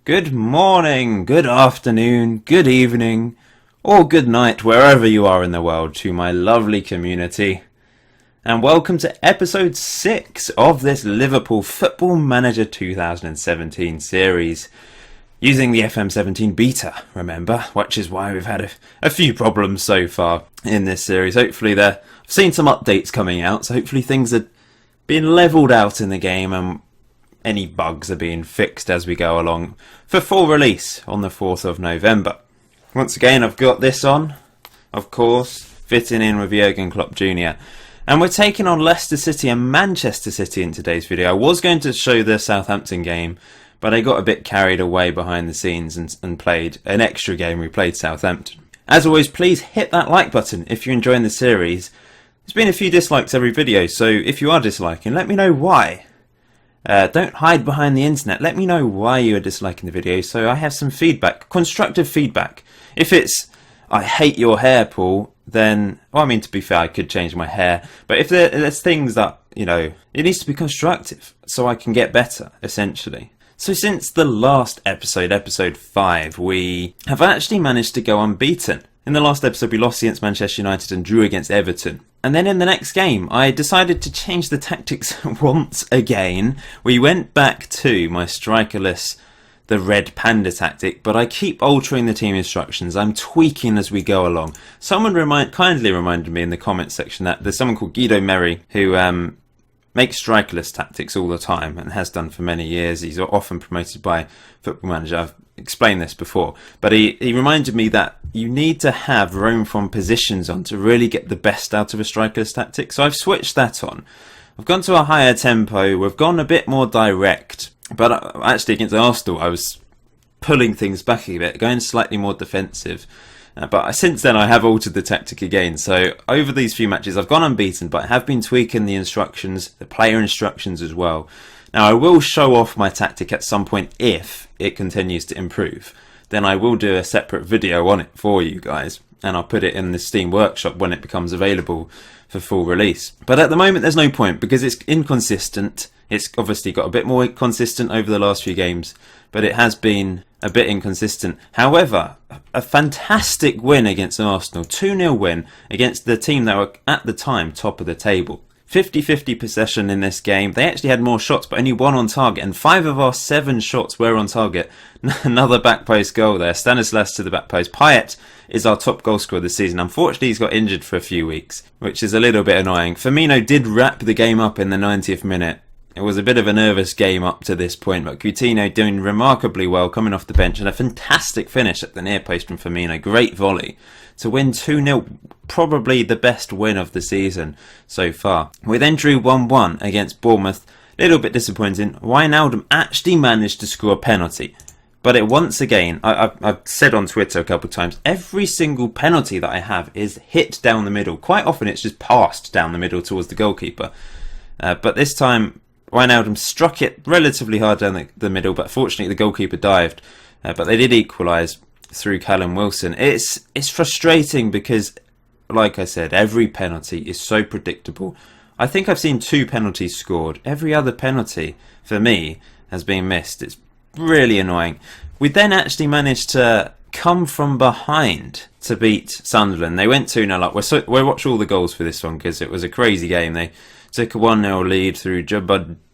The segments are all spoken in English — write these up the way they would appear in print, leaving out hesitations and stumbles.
Good morning, good afternoon, good evening, or good night wherever you are in the world to my lovely community. And welcome to episode 6 of this Liverpool Football Manager 2017 series. Using the FM17 beta, remember, which is why we've had a few problems so far in this series. Hopefully I've seen some updates coming out, so hopefully things are being levelled out in the game and any bugs are being fixed as we go along for full release on the 4th of November. Once again, I've got this on, of course, fitting in with Jurgen Klopp Jr. And we're taking on Leicester City and Manchester City in today's video. I was going to show the Southampton game, but I got a bit carried away behind the scenes and played an extra game. We played Southampton. As always, please hit that like button if you're enjoying the series. There's been a few dislikes every video, so if you are disliking, let me know why. Don't hide behind the internet. Let me know why you are disliking the video so I have some feedback, constructive feedback. If it's, I hate your hair, Paul, then, well, I mean, to be fair, I could change my hair. But if there's things that, you know, it needs to be constructive so I can get better, essentially. So since the last episode, episode 5, we have actually managed to go unbeaten. In the last episode, we lost against Manchester United and drew against Everton. And then in the next game, I decided to change the tactics once again. We went back to my strikerless, the red panda tactic, but I keep altering the team instructions. I'm tweaking as we go along. Someone kindly reminded me in the comments section that there's someone called Guido Merry who makes strikerless tactics all the time and has done for many years. He's often promoted by Football Manager. I've explained this before, but he reminded me that you need to have roam from positions on to really get the best out of a strikerless tactic. So I've switched that on. I've gone to a higher tempo. We've gone a bit more direct, but actually against Arsenal I was pulling things back a bit, going slightly more defensive. But since then I have altered the tactic again. So over these few matches I've gone unbeaten, but I have been tweaking the instructions, the player instructions as well. Now I will show off my tactic at some point if it continues to improve. Then I will do a separate video on it for you guys, and I'll put it in the Steam Workshop when it becomes available for full release. But at the moment there's no point because it's inconsistent. It's obviously got a bit more consistent over the last few games, but it has been a bit inconsistent. However, a fantastic win against Arsenal, 2-0 win against the team that were at the time top of the table. 50-50 possession in this game. They actually had more shots, but only 1 on target, and 5 of our 7 shots were on target. Another back post goal there. Stanislas to the back post. Payet is our top goal scorer this season. Unfortunately, he's got injured for a few weeks, which is a little bit annoying. Firmino did wrap the game up in the 90th minute. It was a bit of a nervous game up to this point, but Coutinho doing remarkably well, coming off the bench, and a fantastic finish at the near post from Firmino. Great volley to win 2-0, probably the best win of the season so far. We then drew 1-1 against Bournemouth. A little bit disappointing. Wijnaldum actually managed to score a penalty. But it once again, I've said on Twitter a couple of times, every single penalty that I have is hit down the middle. Quite often it's just passed down the middle towards the goalkeeper. But this time, Wijnaldum struck it relatively hard down the middle, but fortunately the goalkeeper dived. But they did equalise through Callum Wilson. It's frustrating because, like I said, every penalty is so predictable. I think I've seen 2 penalties scored. Every other penalty, for me, has been missed. It's really annoying. We then actually managed to come from behind to beat Sunderland. They went 2-0 up. We'll watch all the goals for this one because it was a crazy game. They took a 1-0 lead through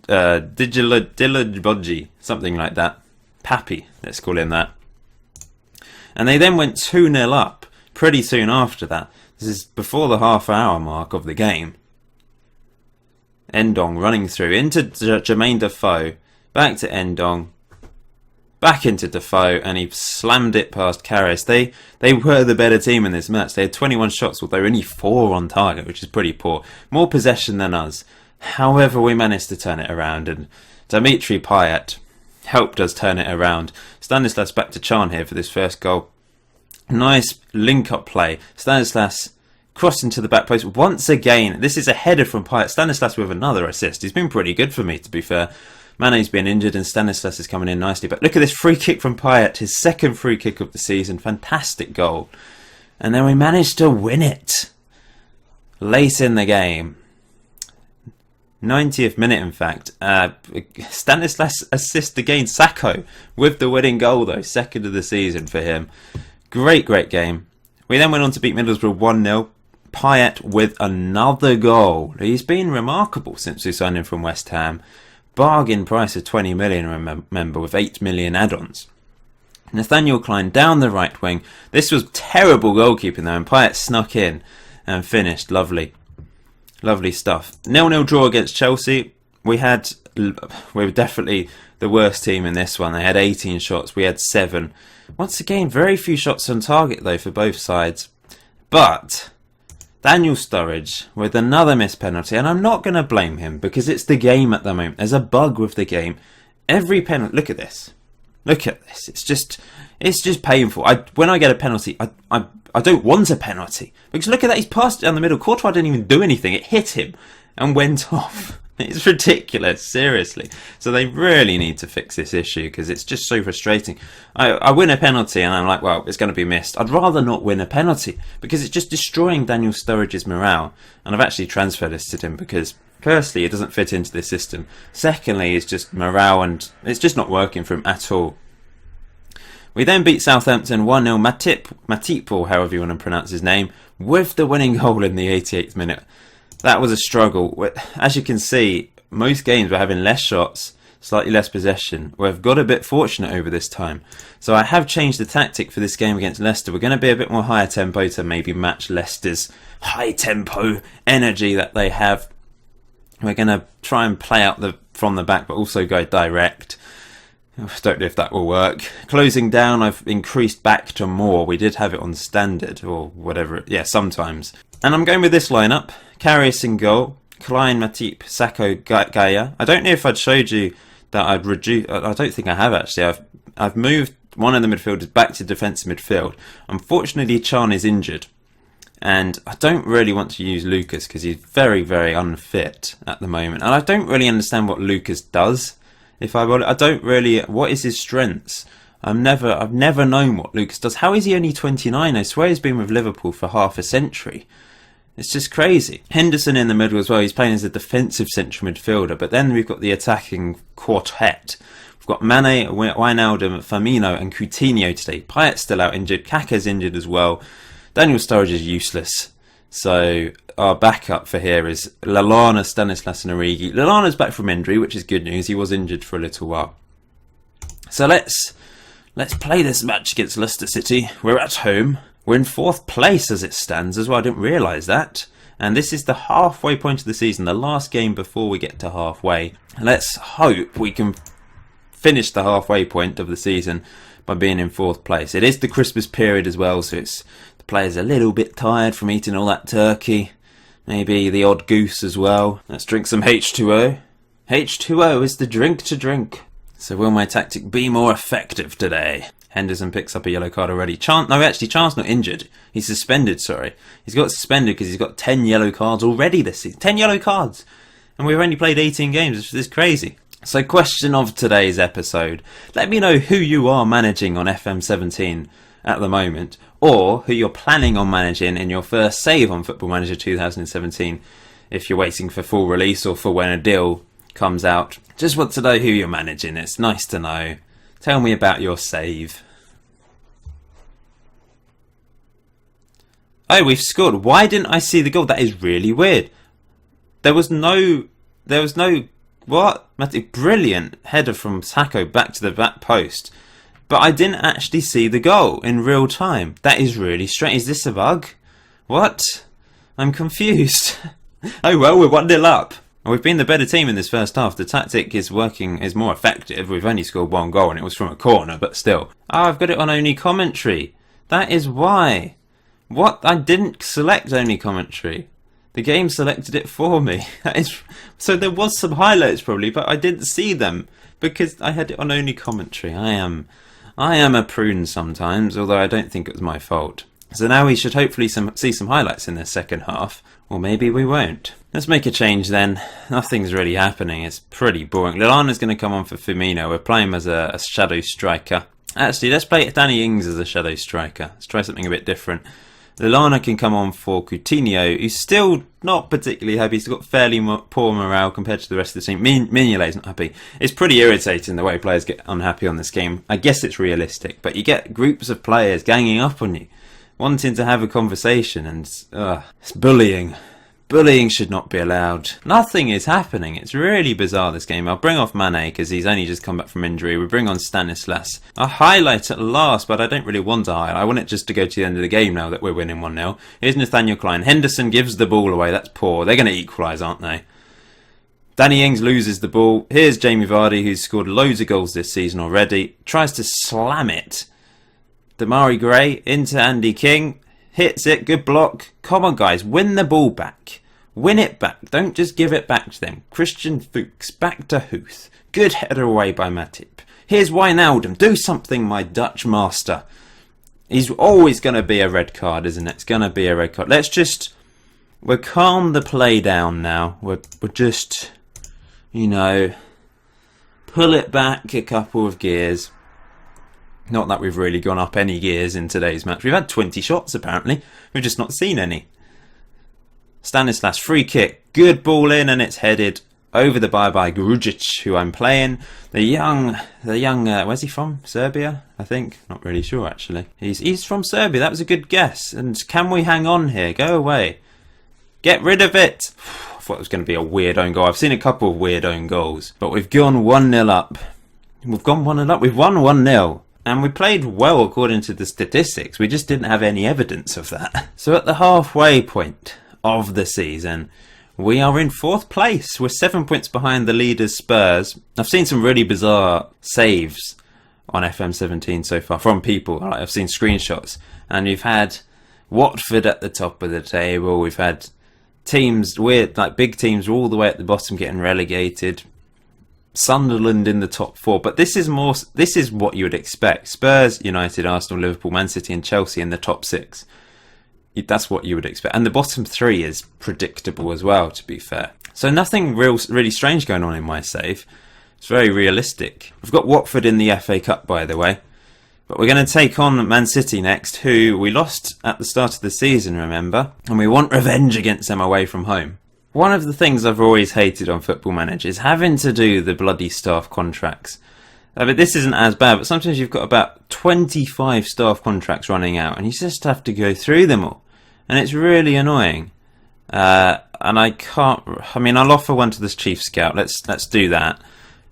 Dilladji, something like that. Pappy, let's call him that. And they then went 2-0 up pretty soon after that. This is before the half-hour mark of the game. Endong running through into Jermaine Defoe, back to Endong, back into Defoe, and he slammed it past Karras. They were the better team in this match. They had 21 shots, although only 4 on target, which is pretty poor. More possession than us. However, we managed to turn it around, and Dimitri Payet helped us turn it around. Stanislas back to Chan here for this first goal. Nice link-up play. Stanislas crossing to the back post once again. This is a header from Payet. Stanislas with another assist. He's been pretty good for me, to be fair. Mane's been injured and Stanislas is coming in nicely. But look at this free kick from Payet. His second free kick of the season. Fantastic goal. And then we managed to win it late in the game. 90th minute, in fact. Stanislas assist against Sacco with the winning goal, though. Second of the season for him. Great game. We then went on to beat Middlesbrough 1-0. Payet with another goal. He's been remarkable since we signed him from West Ham. Bargain price of 20 million, remember, with 8 million add-ons. Nathaniel Klein down the right wing. This was terrible goalkeeping though, and Payet snuck in and finished. Lovely stuff. 0-0 draw against Chelsea. We were definitely the worst team in this one. They had 18 shots, we had 7. Once again, very few shots on target though for both sides. But Daniel Sturridge with another missed penalty, and I'm not going to blame him because it's the game at the moment. There's a bug with the game. Every penalty, look at this. It's just painful. When I get a penalty, I don't want a penalty because look at that. He's passed it down the middle. Courtois didn't even do anything. It hit him and went off. It's ridiculous, seriously. So they really need to fix this issue because it's just so frustrating. I win a penalty and I'm like, well, it's going to be missed. I'd rather not win a penalty because it's just destroying Daniel Sturridge's morale. And I've actually transfer listed him because, firstly, it doesn't fit into this system. Secondly, it's just morale and it's just not working for him at all. We then beat Southampton 1-0. Matip, or however you want to pronounce his name, with the winning goal in the 88th minute. That was a struggle. As you can see, most games we're having less shots, slightly less possession. We've got a bit fortunate over this time. So I have changed the tactic for this game against Leicester. We're going to be a bit more higher tempo to maybe match Leicester's high tempo energy that they have. We're going to try and play out from the back, but also go direct. I don't know if that will work. Closing down, I've increased back to more. We did have it on standard or whatever. Yeah, sometimes. And I'm going with this lineup. Karius in goal. Klein, Matip, Sacco, Gaia. I don't know if I'd showed you that I'd reduced. I don't think I have actually. I've moved one of the midfielders back to defensive midfield. Unfortunately, Chan is injured. And I don't really want to use Lucas because he's very, very unfit at the moment. And I don't really understand what Lucas does. I don't really. What is his strengths? I've never known what Lucas does. How is he only 29? I swear he's been with Liverpool for half a century. It's just crazy. Henderson in the middle as well. He's playing as a defensive central midfielder. But then we've got the attacking quartet. We've got Mane, Wijnaldum, Firmino and Coutinho today. Payet's still out injured. Kaka's injured as well. Daniel Sturridge is useless. So our backup for here is Lallana, Stanislas and Origi. Lallana's back from injury, which is good news. He was injured for a little while. So let's play this match against Leicester City. We're at home. We're in 4th place as it stands as well. I didn't realise that. And this is the halfway point of the season, the last game before we get to halfway. Let's hope we can finish the halfway point of the season by being in 4th place. It is the Christmas period as well, so the players are a little bit tired from eating all that turkey. Maybe the odd goose as well. Let's drink some H2O. H2O is the drink to drink. So will my tactic be more effective today? Henderson picks up a yellow card already. Chance not injured. He's suspended, sorry. He's got suspended because he's got 10 yellow cards already this season. 10 yellow cards! And we've only played 18 games, which is crazy. So question of today's episode. Let me know who you are managing on FM17 at the moment, or who you're planning on managing in your first save on Football Manager 2017, if you're waiting for full release or for when a deal comes out. Just want to know who you're managing. It's nice to know. Tell me about your save. Oh, we've scored. Why didn't I see the goal? That is really weird. There was no what? Brilliant header from Sacco back to the back post. But I didn't actually see the goal in real time. That is really strange. Is this a bug? What? I'm confused. Oh well, we're 1-0 up. We've been the better team in this first half. The tactic is more effective. We've only scored 1 goal and it was from a corner, but still. Oh, I've got it on only commentary. That is why. What? I didn't select only commentary. The game selected it for me. So there was some highlights probably, but I didn't see them because I had it on only commentary. I am a prune sometimes, although I don't think it was my fault. So now we should hopefully see some highlights in the second half, or maybe we won't. Let's make a change then. Nothing's really happening. It's pretty boring. Lallana's going to come on for Firmino. We're playing him as a shadow striker. Actually, let's play Danny Ings as a shadow striker. Let's try something a bit different. Lallana can come on for Coutinho, who's still not particularly happy. He's got fairly poor morale compared to the rest of the team. Mignolet's not happy. It's pretty irritating the way players get unhappy on this game. I guess it's realistic, but you get groups of players ganging up on you, wanting to have a conversation, and it's bullying. Bullying should not be allowed. Nothing is happening. It's really bizarre, this game. I'll bring off Mane because he's only just come back from injury. We bring on Stanislas. A highlight at last, but I don't really want a highlight. I want it just to go to the end of the game now that we're winning 1-0. Here's Nathaniel Klein. Henderson gives the ball away. That's poor. They're going to equalise, aren't they? Danny Ings loses the ball. Here's Jamie Vardy, who's scored loads of goals this season already. Tries to slam it. Damari Gray into Andy King. Hits it, good block. Come on, guys, win the ball back. Win it back. Don't just give it back to them. Christian Fuchs, back to Huth. Good header away by Matip. Here's Wijnaldum. Do something, my Dutch master. He's always going to be a red card, isn't it? It's going to be a red card. We'll calm the play down now. We're just, pull it back a couple of gears. Not that we've really gone up any gears in today's match. We've had 20 shots, apparently. We've just not seen any. Stanislas, free kick. Good ball in, and it's headed over the bar by Grujic, who I'm playing. The young, where's he from? Serbia, I think? Not really sure, actually. He's from Serbia. That was a good guess. And can we hang on here? Go away. Get rid of it. I thought it was going to be a weird own goal. I've seen a couple of weird own goals. But we've gone 1-0 up. We've gone 1-0 up. We've won 1-0. And we played well according to the statistics. We just didn't have any evidence of that. So at the halfway point of the season, we are in 4th place. We're 7 points behind the leaders Spurs. I've seen some really bizarre saves on FM17 so far from people. I've seen screenshots. And we've had Watford at the top of the table. We've had teams, big teams all the way at the bottom getting relegated. Sunderland in the top 4, but this is what you would expect. Spurs, United, Arsenal, Liverpool, Man City and Chelsea in the top 6. That's what you would expect. And the bottom 3 is predictable as well, to be fair. So nothing really strange going on in my save. It's very realistic. We've got Watford in the FA Cup, by the way. But we're going to take on Man City next, who we lost at the start of the season, remember? And we want revenge against them away from home. One of the things I've always hated on Football Manager is having to do the bloody staff contracts. I mean, this isn't as bad, but sometimes you've got about 25 staff contracts running out, and you just have to go through them all. And it's really annoying. And I'll offer one to this Chief Scout. Let's do that.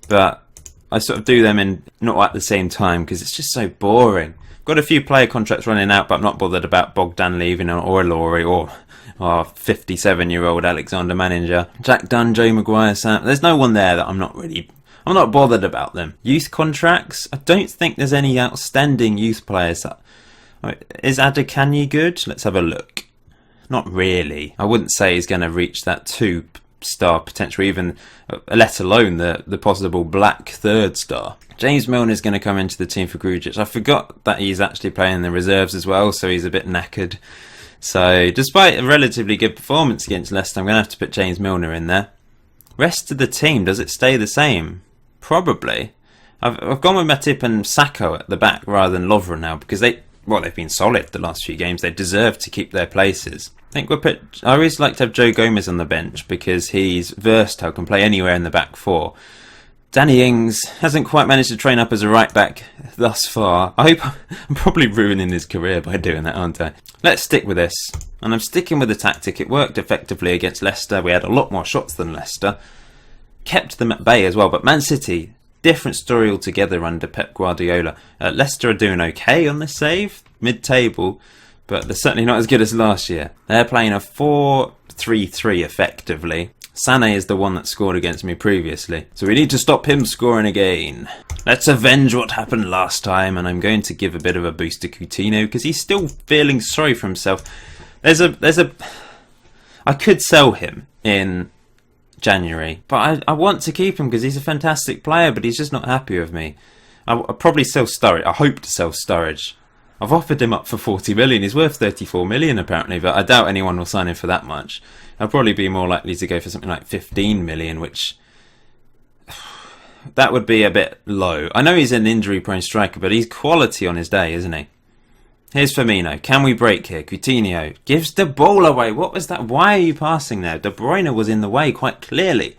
But I sort of do them in not at the same time, because it's just so boring. Got a few player contracts running out, but I'm not bothered about Bogdan leaving or Laurie or our 57-year-old Alexander Manager. Jack Dunn, Joe Maguire, Sam. There's no one there that I'm not bothered about them. Youth contracts. I don't think there's any outstanding youth players. Is Adekanyi good? Let's have a look. Not really. I wouldn't say he's going to reach that 2-star potential, even let alone the possible black 3rd star. James Milner's going to come into the team for Grujic. I forgot that he's actually playing in the reserves as well, so he's a bit knackered. So, despite a relatively good performance against Leicester, I'm going to have to put James Milner in there. Rest of the team, does it stay the same? Probably. I've gone with Matip and Sacco at the back rather than Lovren now, because they've been solid the last few games. They deserve to keep their places. I always like to have Joe Gomez on the bench because he's versatile, can play anywhere in the back 4. Danny Ings hasn't quite managed to train up as a right back thus far. I hope I'm probably ruining his career by doing that, aren't I? Let's stick with this. And I'm sticking with the tactic. It worked effectively against Leicester. We had a lot more shots than Leicester. Kept them at bay as well. But Man City, different story altogether under Pep Guardiola. Leicester are doing okay on this save, mid-table, but they're certainly not as good as last year. They're playing a 4-3-3 effectively. Sané is the one that scored against me previously, so we need to stop him scoring again. Let's avenge what happened last time, and I'm going to give a bit of a boost to Coutinho because he's still feeling sorry for himself. I could sell him in January, but I want to keep him because he's a fantastic player, but he's just not happy with me. I'll probably sell Sturridge. I hope to sell Sturridge. I've offered him up for 40 million. He's worth 34 million apparently, but I doubt anyone will sign him for that much. I'll probably be more likely to go for something like 15 million, which that would be a bit low. I know he's an injury-prone striker, but he's quality on his day, isn't he? Here's Firmino. Can we break here? Coutinho gives the ball away. What was that? Why are you passing there? De Bruyne was in the way quite clearly.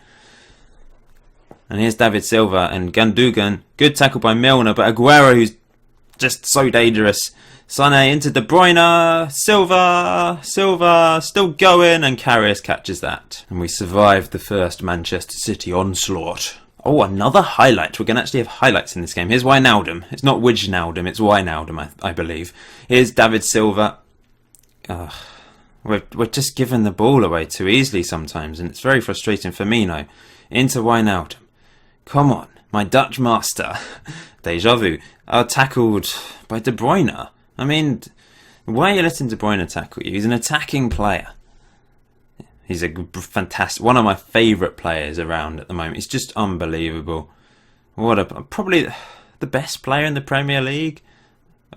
And here's David Silva and Gundogan. Good tackle by Milner, but Aguero, who's just so dangerous. Sané into De Bruyne. Silva still going, and Karius catches that. And we survived the first Manchester City onslaught. Oh, another highlight. We're going to actually have highlights in this game. Here's Wijnaldum. It's not Wijnaldum, it's Wijnaldum, I believe. Here's David Silva. We're just giving the ball away too easily sometimes, and it's very frustrating. Firmino into Wijnaldum. Come on, my Dutch master. Deja vu. Tackled by De Bruyne. I mean, why are you letting De Bruyne tackle you? He's an attacking player. He's a fantastic, one of my favourite players around at the moment. He's just unbelievable. Probably the best player in the Premier League.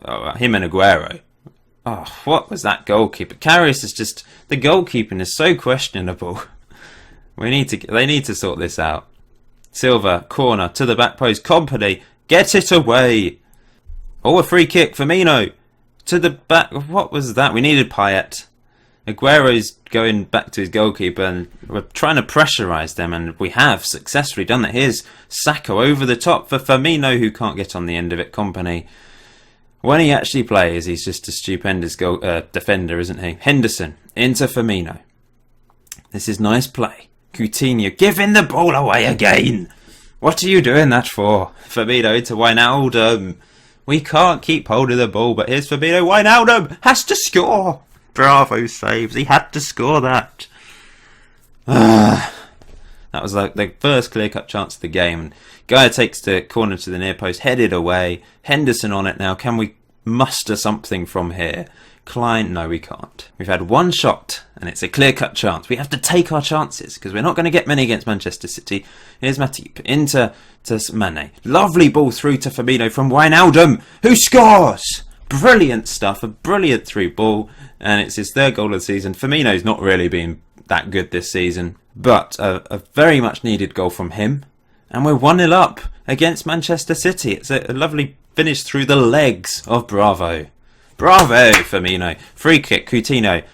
Oh, him and Aguero. Oh, what was that goalkeeper? Karius is just, the goalkeeping is so questionable. They need to sort this out. Silva, corner to the back post. Kompany, get it away. Oh, a free kick. Firmino to the back. What was that? We needed Payet. Aguero's going back to his goalkeeper, and we're trying to pressurise them, and we have successfully done that. Here's Sacco over the top for Firmino, who can't get on the end of it. Kompany, when he actually plays, he's just a stupendous defender, isn't he? Henderson into Firmino. This is nice play. Coutinho giving the ball away again. What are you doing that for? Firmino into Wijnaldum. We can't keep hold of the ball, but here's Firmino. Wijnaldum has to score. Bravo saves. He had to score that. That was like the first clear-cut chance of the game. Guy takes the corner to the near post, headed away. Henderson on it now. Can we muster something from here? Klein, no, we can't. We've had one shot, and it's a clear-cut chance. We have to take our chances, because we're not going to get many against Manchester City. Here's Matip into Mane. Lovely ball through to Firmino from Wijnaldum, who scores! Brilliant stuff, a brilliant through ball, and it's his third goal of the season. Firmino's not really been that good this season, but a very much needed goal from him. And we're 1-0 up against Manchester City. It's a lovely finish through the legs of Bravo. Bravo, Firmino. Free kick, Coutinho.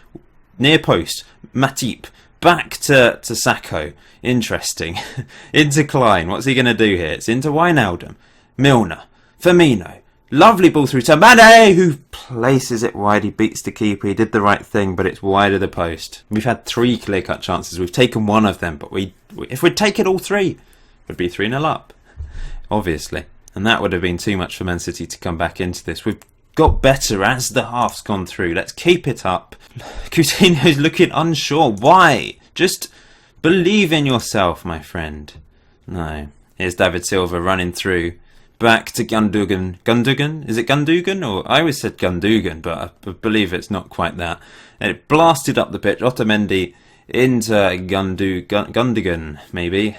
Near post, Matip. Back to Sacco. Interesting. Into Klein. What's he going to do here? It's into Wijnaldum. Milner. Firmino. Lovely ball through to Mane, who places it wide. He beats the keeper. He did the right thing, but it's wide of the post. We've had 3 clear-cut chances. We've taken one of them, but if we'd taken all 3, we'd be 3-0 up, obviously. And that would have been too much for Man City to come back into this. We've got better as the half's gone through. Let's keep it up. Coutinho's looking unsure. Why? Just believe in yourself, my friend. No. Here's David Silva running through. Back to Gundogan. Gundogan? Is it Gundogan? Or I always said Gundogan, but I believe it's not quite that. And it blasted up the pitch. Otamendi into Gundogan, maybe.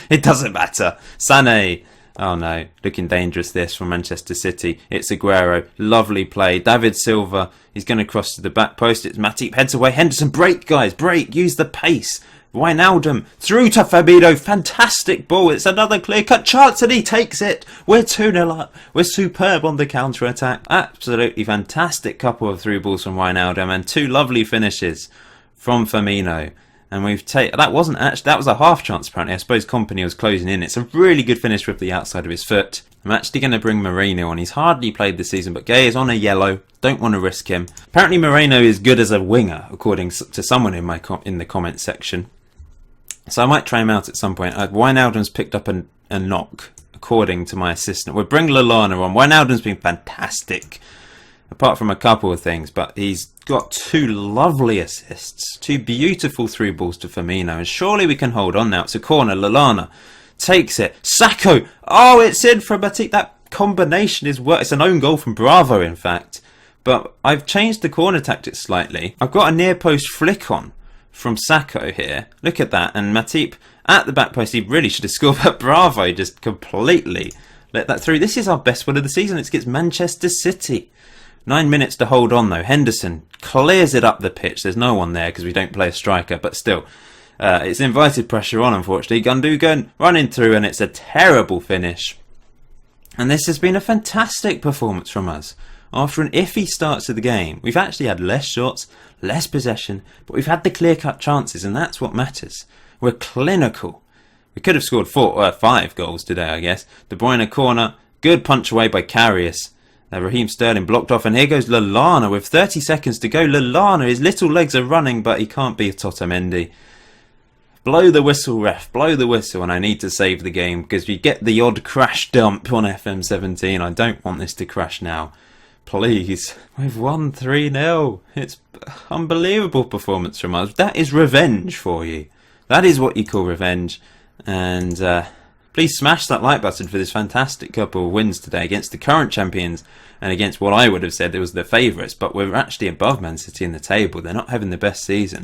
It doesn't matter. Sané. Oh no, looking dangerous this from Manchester City. It's Aguero. Lovely play. David Silva. He's going to cross to the back post. It's Matip. Heads away. Henderson. Break, guys. Break. Use the pace. Wijnaldum through to Firmino. Fantastic ball. It's another clear-cut chance and he takes it. We're 2-0 up. We're superb on the counter-attack. Absolutely fantastic couple of through balls from Wijnaldum and 2 lovely finishes from Firmino. And we've taken, that was a half chance apparently. I suppose Kompany was closing in. It's a really good finish with the outside of his foot. I'm actually going to bring Moreno on. He's hardly played this season, but Gay is on a yellow. Don't want to risk him. Apparently Moreno is good as a winger, according to someone in the comments section. So I might try him out at some point. Wijnaldum's picked up a knock, according to my assistant. We'll bring Lallana on. Wijnaldum's been fantastic, apart from a couple of things, but he's got 2 lovely assists, 2 beautiful through balls to Firmino, and surely we can hold on now. It's a corner. Lallana takes it. Sacco. Oh, it's in from Matip. That combination is work. It's an own goal from Bravo, in fact. But I've changed the corner tactics slightly. I've got a near post flick on from Sacco here. Look at that. And Matip at the back post. He really should have scored, but Bravo just completely let that through. This is our best win of the season. It's against Manchester City. 9 minutes to hold on though. Henderson clears it up the pitch. There's no one there because we don't play a striker, but still. It's invited pressure on, unfortunately. Gundogan running through and it's a terrible finish. And this has been a fantastic performance from us. after an iffy start to the game, we've actually had less shots, less possession, but we've had the clear-cut chances, and that's what matters. We're clinical. We could have scored 5 goals today, I guess. De Bruyne corner, good punch away by Karius. Raheem Sterling blocked off, and here goes Lallana with 30 seconds to go. Lallana, his little legs are running, but he can't beat Otamendi. Blow the whistle, ref, blow the whistle, and I need to save the game because you get the odd crash dump on FM17. I don't want this to crash now. Please. We've won 3-0. It's unbelievable performance from us. That is revenge for you. That is what you call revenge. And please smash that like button for this fantastic couple of wins today against the current champions and against what I would have said was the favourites, but we're actually above Man City in the table. They're not having the best season.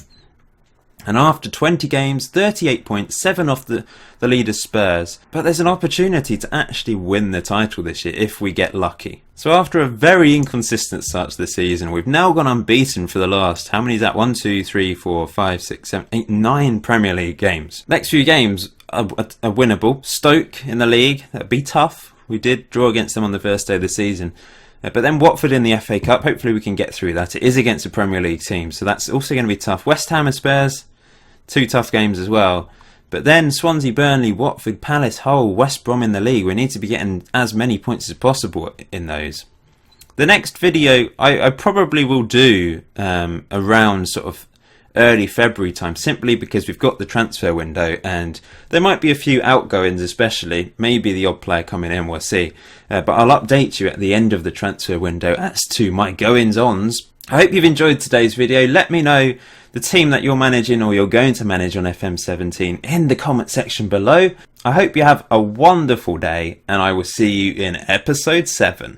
And after 20 games, 38 points, 7 off the leaders Spurs. But there's an opportunity to actually win the title this year if we get lucky. So after a very inconsistent start to the season, we've now gone unbeaten for the last, how many is that? 1, 2, 3, 4, 5, 6, 7, 8, 9 Premier League games. Next few games are winnable. Stoke in the league, that'd be tough. We did draw against them on the first day of the season. But then Watford in the FA Cup, hopefully we can get through that. It is against a Premier League team, so that's also going to be tough. West Ham and Spurs, 2 tough games as well. But then Swansea, Burnley, Watford, Palace, Hull, West Brom in the league. We need to be getting as many points as possible in those. The next video I probably will do around sort of early February time, simply because we've got the transfer window and there might be a few outgoings, especially maybe the odd player coming in, we'll see. But I'll update you at the end of the transfer window as to my goings-ons. I hope you've enjoyed today's video. Let me know the team that you're managing or you're going to manage on FM17 in the comment section below. I hope you have a wonderful day and I will see you in episode 7.